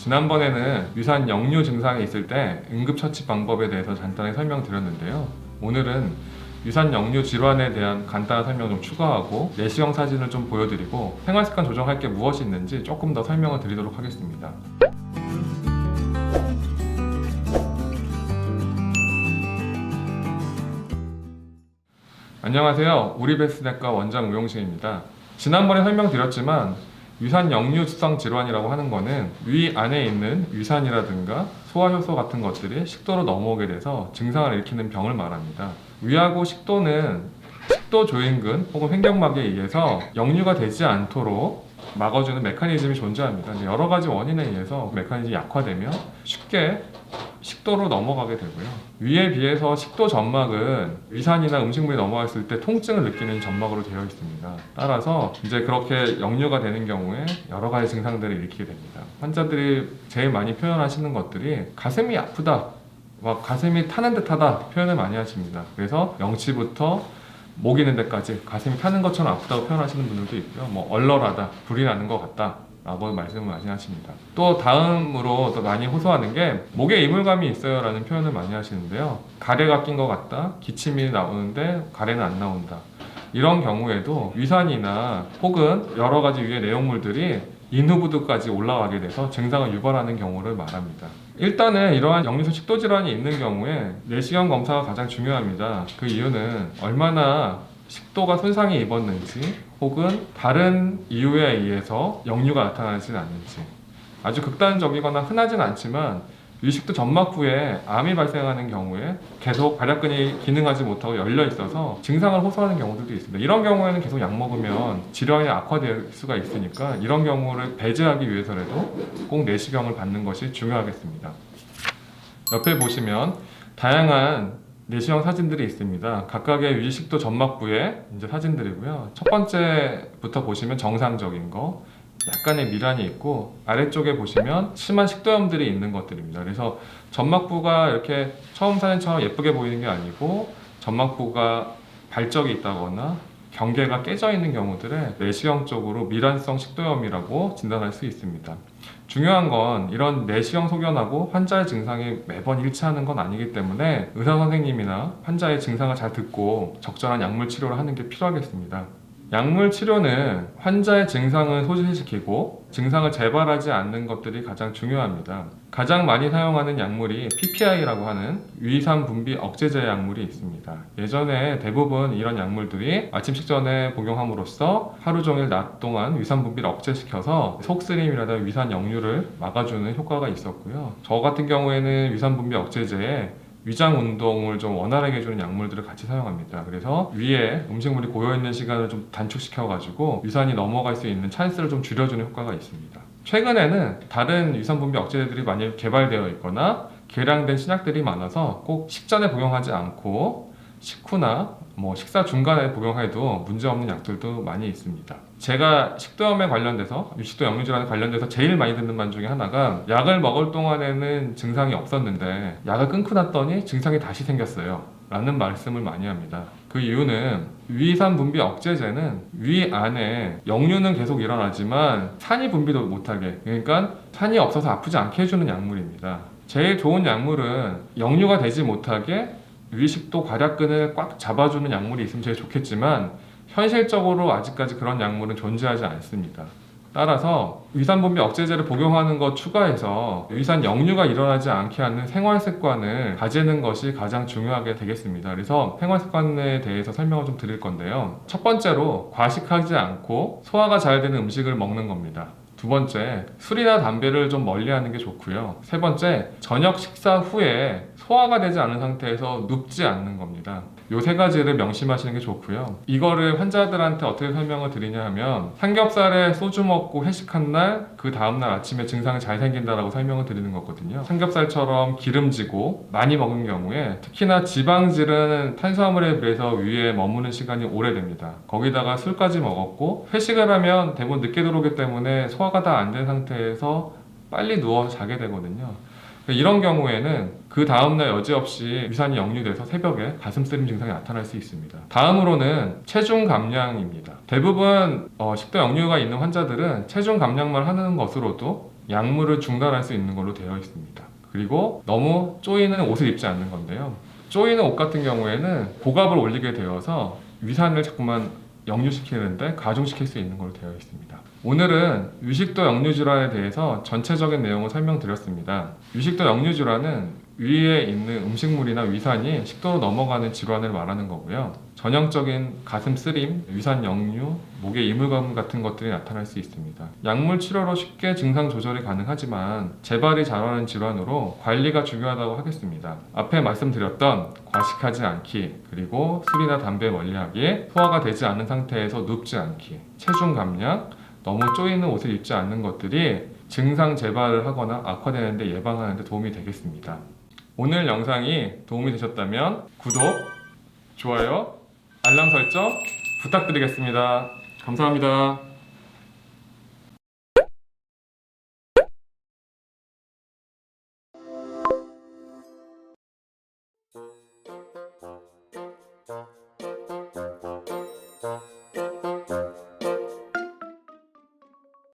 지난번에는 유산 역류 증상이 있을 때 응급처치 방법에 대해서 간단히 설명드렸는데요. 오늘은 유산 역류 질환에 대한 간단한 설명 좀 추가하고 내시경 사진을 좀 보여드리고 생활습관 조정할 게 무엇이 있는지 조금 더 설명을 드리도록 하겠습니다. 안녕하세요. 우리베스트내과 원장 우용식입니다. 지난번에 설명드렸지만 유산 역류성 질환이라고 하는 거는 위 안에 있는 유산이라든가 소화효소 같은 것들이 식도로 넘어오게 돼서 증상을 일으키는 병을 말합니다. 위하고 식도는 식도 조임근 혹은 횡격막에 의해서 역류가 되지 않도록 막아주는 메커니즘이 존재합니다. 근데 여러 가지 원인에 의해서 메커니즘이 약화되면 쉽게 식도로 넘어가게 되고요. 위에 비해서 식도 점막은 위산이나 음식물이 넘어갔을 때 통증을 느끼는 점막으로 되어 있습니다. 따라서 이제 그렇게 역류가 되는 경우에 여러 가지 증상들을 일으키게 됩니다. 환자들이 제일 많이 표현하시는 것들이 가슴이 아프다, 막 가슴이 타는 듯하다 표현을 많이 하십니다. 그래서 명치부터 목 있는 데까지 가슴이 타는 것처럼 아프다고 표현하시는 분들도 있고요. 뭐 얼얼하다, 불이 나는 것 같다 라고 말씀을 많이 하십니다. 또 다음으로 또 많이 호소하는 게 목에 이물감이 있어요 라는 표현을 많이 하시는데요. 가래가 낀 것 같다, 기침이 나오는데 가래는 안 나온다, 이런 경우에도 위산이나 혹은 여러 가지 위의 내용물들이 인후부두까지 올라가게 돼서 증상을 유발하는 경우를 말합니다. 일단은 이러한 역류성 식도 질환이 있는 경우에 내시경 검사가 가장 중요합니다. 그 이유는 얼마나 식도가 손상이 입었는지 혹은 다른 이유에 의해서 역류가 나타나지 않는지, 아주 극단적이거나 흔하진 않지만 위식도 점막부에 암이 발생하는 경우에 계속 발약근이 기능하지 못하고 열려 있어서 증상을 호소하는 경우들도 있습니다. 이런 경우에는 계속 약 먹으면 질환이 악화될 수가 있으니까 이런 경우를 배제하기 위해서라도 꼭 내시경을 받는 것이 중요하겠습니다. 옆에 보시면 다양한 내시경 사진들이 있습니다. 각각의 위식도 점막부의 이제 사진들이고요. 첫 번째부터 보시면 정상적인 거, 약간의 미란이 있고 아래쪽에 보시면 심한 식도염들이 있는 것들입니다. 그래서 점막부가 이렇게 처음 사진처럼 예쁘게 보이는 게 아니고 점막부가 발적이 있다거나 경계가 깨져 있는 경우들에 내시경적으로 미란성 식도염이라고 진단할 수 있습니다. 중요한 건 이런 내시경 소견하고 환자의 증상이 매번 일치하는 건 아니기 때문에 의사 선생님이나 환자의 증상을 잘 듣고 적절한 약물 치료를 하는 게 필요하겠습니다. 약물 치료는 환자의 증상을 소실시키고 증상을 재발하지 않는 것들이 가장 중요합니다. 가장 많이 사용하는 약물이 PPI라고 하는 위산 분비 억제제 약물이 있습니다. 예전에 대부분 이런 약물들이 아침 식전에 복용함으로써 하루 종일 낮 동안 위산 분비를 억제시켜서 속쓰림이라든가 위산 역류를 막아주는 효과가 있었고요. 저 같은 경우에는 위산 분비 억제제에 위장 운동을 좀 원활하게 해주는 약물들을 같이 사용합니다. 그래서 위에 음식물이 고여있는 시간을 좀 단축시켜가지고 위산이 넘어갈 수 있는 찬스를 좀 줄여주는 효과가 있습니다. 최근에는 다른 위산 분비 억제제들이 많이 개발되어 있거나 개량된 신약들이 많아서 꼭 식전에 복용하지 않고 식후나 식사 중간에 복용해도 문제없는 약들도 많이 있습니다. 제가 식도염에 관련돼서 유식도 역류질환에 관련돼서 제일 많이 듣는 말 중에 하나가 약을 먹을 동안에는 증상이 없었는데 약을 끊고 났더니 증상이 다시 생겼어요 라는 말씀을 많이 합니다. 그 이유는 위산 분비 억제제는 위 안에 역류는 계속 일어나지만 산이 분비도 못하게, 그러니까 산이 없어서 아프지 않게 해주는 약물입니다. 제일 좋은 약물은 역류가 되지 못하게 위식도 괄약근을 꽉 잡아주는 약물이 있으면 제일 좋겠지만 현실적으로 아직까지 그런 약물은 존재하지 않습니다. 따라서 위산 분비 억제제를 복용하는 것 추가해서 위산 역류가 일어나지 않게 하는 생활 습관을 가지는 것이 가장 중요하게 되겠습니다. 그래서 생활 습관에 대해서 설명을 좀 드릴 건데요. 첫 번째로 과식하지 않고 소화가 잘 되는 음식을 먹는 겁니다. 두 번째, 술이나 담배를 좀 멀리하는 게 좋고요. 세 번째, 저녁 식사 후에 소화가 되지 않은 상태에서 눕지 않는 겁니다. 이 세 가지를 명심하시는 게 좋고요. 이거를 환자들한테 어떻게 설명을 드리냐 하면 삼겹살에 소주 먹고 회식한 날 그 다음날 아침에 증상이 잘 생긴다라고 설명을 드리는 거거든요. 삼겹살처럼 기름지고 많이 먹은 경우에 특히나 지방질은 탄수화물에 비해서 위에 머무는 시간이 오래됩니다. 거기다가 술까지 먹었고 회식을 하면 대부분 늦게 들어오기 때문에 소화가 다 안 된 상태에서 빨리 누워서 자게 되거든요. 이런 경우에는 그 다음날 여지없이 위산이 역류돼서 새벽에 가슴쓰림 증상이 나타날 수 있습니다. 다음으로는 체중 감량입니다. 대부분 식도 역류가 있는 환자들은 체중 감량만 하는 것으로도 약물을 중단할 수 있는 걸로 되어 있습니다. 그리고 너무 쪼이는 옷을 입지 않는 건데요. 쪼이는 옷 같은 경우에는 복압을 올리게 되어서 위산을 자꾸만 역류시키는데 가중시킬 수 있는 걸로 되어 있습니다. 오늘은 유식도 역류 질환에 대해서 전체적인 내용을 설명드렸습니다. 유식도 역류 질환은 위에 있는 음식물이나 위산이 식도로 넘어가는 질환을 말하는 거고요. 전형적인 가슴 쓰림, 위산 역류, 목에 이물감 같은 것들이 나타날 수 있습니다. 약물 치료로 쉽게 증상 조절이 가능하지만 재발이 잘하는 질환으로 관리가 중요하다고 하겠습니다. 앞에 말씀드렸던 과식하지 않기, 그리고 술이나 담배 멀리하기, 소화가 되지 않은 상태에서 눕지 않기, 체중 감량, 너무 쪼이는 옷을 입지 않는 것들이 증상 재발을 하거나 악화되는 데 예방하는 데 도움이 되겠습니다. 오늘 영상이 도움이 되셨다면 구독, 좋아요, 알람 설정 부탁드리겠습니다. 감사합니다.